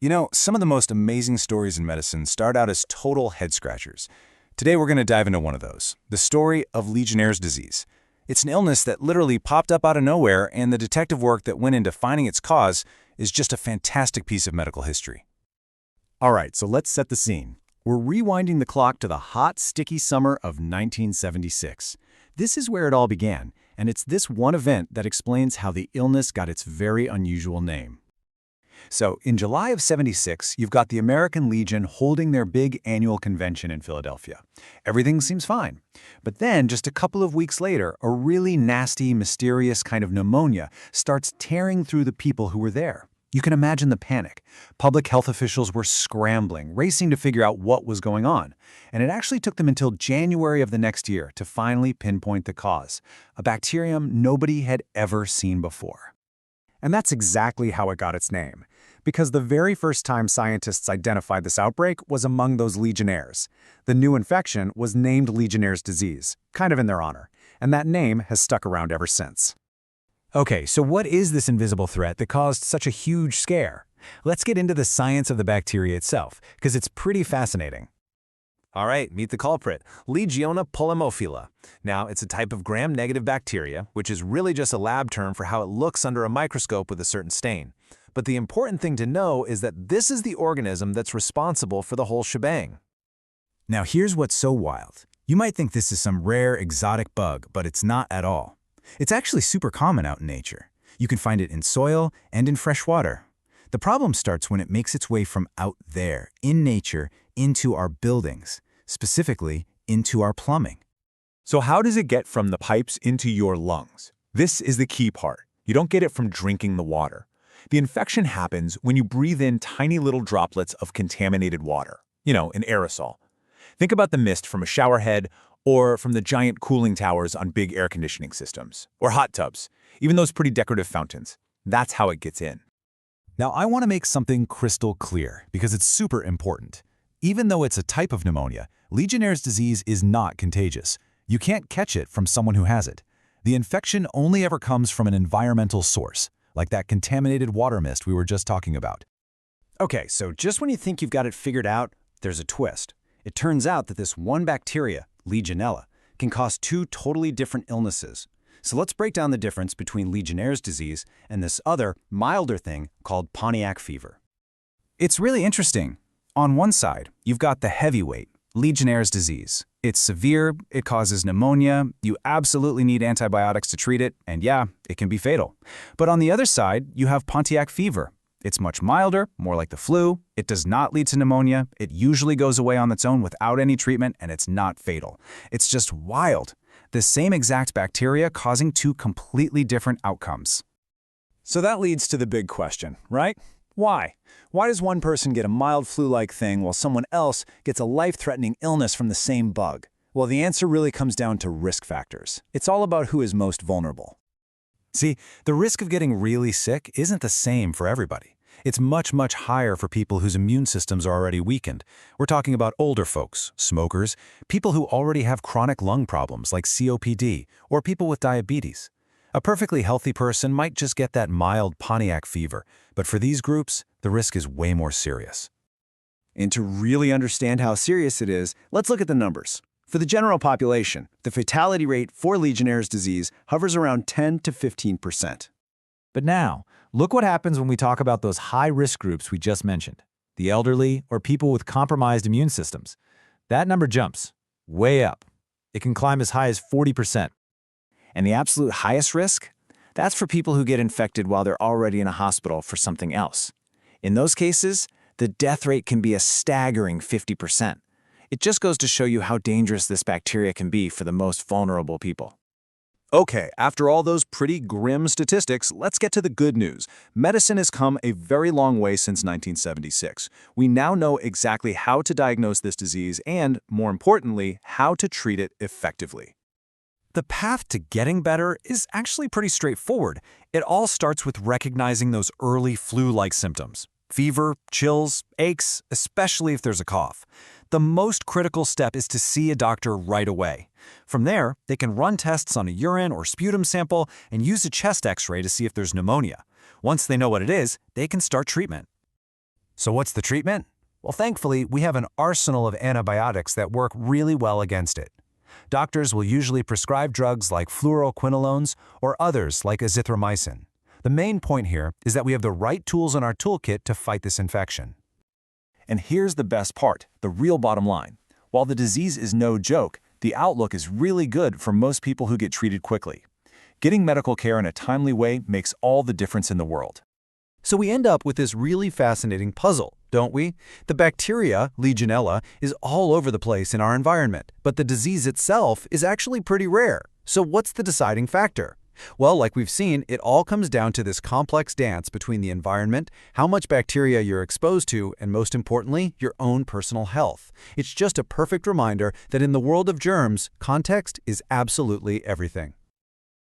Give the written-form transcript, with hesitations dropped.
You know, some of the most amazing stories in medicine start out as total head-scratchers. Today we're going to dive into one of those, the story of Legionnaire's disease. It's an illness that literally popped up out of nowhere, and the detective work that went into finding its cause is just a fantastic piece of medical history. All right, so let's set the scene. We're rewinding the clock to the hot, sticky summer of 1976. This is where it all began, and it's this one event that explains how the illness got its very unusual name. So, in July of '76, you've got the American Legion holding their big annual convention in Philadelphia. Everything seems fine. But then, just a couple of weeks later, a really nasty, mysterious kind of pneumonia starts tearing through the people who were there. You can imagine the panic. Public health officials were scrambling, racing to figure out what was going on. And it actually took them until January of the next year to finally pinpoint the cause, a bacterium nobody had ever seen before. And that's exactly how it got its name, because the very first time scientists identified this outbreak was among those Legionnaires. The new infection was named Legionnaire's disease, kind of in their honor, and that name has stuck around ever since. Okay, so what is this invisible threat that caused such a huge scare? Let's get into the science of the bacteria itself, because it's pretty fascinating. All right, meet the culprit, Legionella pulmophila. Now, it's a type of gram-negative bacteria, which is really just a lab term for how it looks under a microscope with a certain stain. But the important thing to know is that this is the organism that's responsible for the whole shebang. Now here's what's so wild. You might think this is some rare, exotic bug, but it's not at all. It's actually super common out in nature. You can find it in soil and in fresh water. The problem starts when it makes its way from out there, in nature, into our buildings, specifically into our plumbing. So how does it get from the pipes into your lungs? This is the key part. You don't get it from drinking the water. The infection happens when you breathe in tiny little droplets of contaminated water, an aerosol. Think about the mist from a shower head or from the giant cooling towers on big air conditioning systems, or hot tubs, even those pretty decorative fountains. That's how it gets in. Now, I want to make something crystal clear, because it's super important. Even though it's a type of pneumonia, Legionnaire's disease is not contagious. You can't catch it from someone who has it. The infection only ever comes from an environmental source, like that contaminated water mist we were just talking about. Okay, so just when you think you've got it figured out, there's a twist. It turns out that this one bacteria, Legionella, can cause two totally different illnesses. So let's break down the difference between Legionnaire's disease and this other, milder thing called Pontiac fever. It's really interesting. On one side, you've got the heavyweight, Legionnaire's disease. It's severe, it causes pneumonia, you absolutely need antibiotics to treat it, and yeah, it can be fatal. But on the other side, you have Pontiac fever. It's much milder, more like the flu, it does not lead to pneumonia, it usually goes away on its own without any treatment, and it's not fatal. It's just wild. The same exact bacteria causing two completely different outcomes. So that leads to the big question, right? Why? Why does one person get a mild flu-like thing while someone else gets a life-threatening illness from the same bug? Well, the answer really comes down to risk factors. It's all about who is most vulnerable. See, the risk of getting really sick isn't the same for everybody. It's much, much higher for people whose immune systems are already weakened. We're talking about older folks, smokers, people who already have chronic lung problems like COPD, or people with diabetes. A perfectly healthy person might just get that mild Pontiac fever, but for these groups, the risk is way more serious. And to really understand how serious it is, let's look at the numbers. For the general population, the fatality rate for Legionnaire's disease hovers around 10 to 15%. But now, look what happens when we talk about those high-risk groups we just mentioned, the elderly or people with compromised immune systems. That number jumps way up. It can climb as high as 40%. And the absolute highest risk? That's for people who get infected while they're already in a hospital for something else. In those cases, the death rate can be a staggering 50%. It just goes to show you how dangerous this bacteria can be for the most vulnerable people. Okay, after all those pretty grim statistics, let's get to the good news. Medicine has come a very long way since 1976. We now know exactly how to diagnose this disease and, more importantly, how to treat it effectively. The path to getting better is actually pretty straightforward. It all starts with recognizing those early flu-like symptoms. Fever, chills, aches, especially if there's a cough. The most critical step is to see a doctor right away. From there, they can run tests on a urine or sputum sample and use a chest x-ray to see if there's pneumonia. Once they know what it is, they can start treatment. So what's the treatment? Well, thankfully, we have an arsenal of antibiotics that work really well against it. Doctors will usually prescribe drugs like fluoroquinolones or others like azithromycin. The main point here is that we have the right tools in our toolkit to fight this infection. And here's the best part, the real bottom line. While the disease is no joke, the outlook is really good for most people who get treated quickly. Getting medical care in a timely way makes all the difference in the world. So we end up with this really fascinating puzzle, don't we? The bacteria, Legionella, is all over the place in our environment, but the disease itself is actually pretty rare. So what's the deciding factor? Well, like we've seen, it all comes down to this complex dance between the environment, how much bacteria you're exposed to, and most importantly, your own personal health. It's just a perfect reminder that in the world of germs, context is absolutely everything.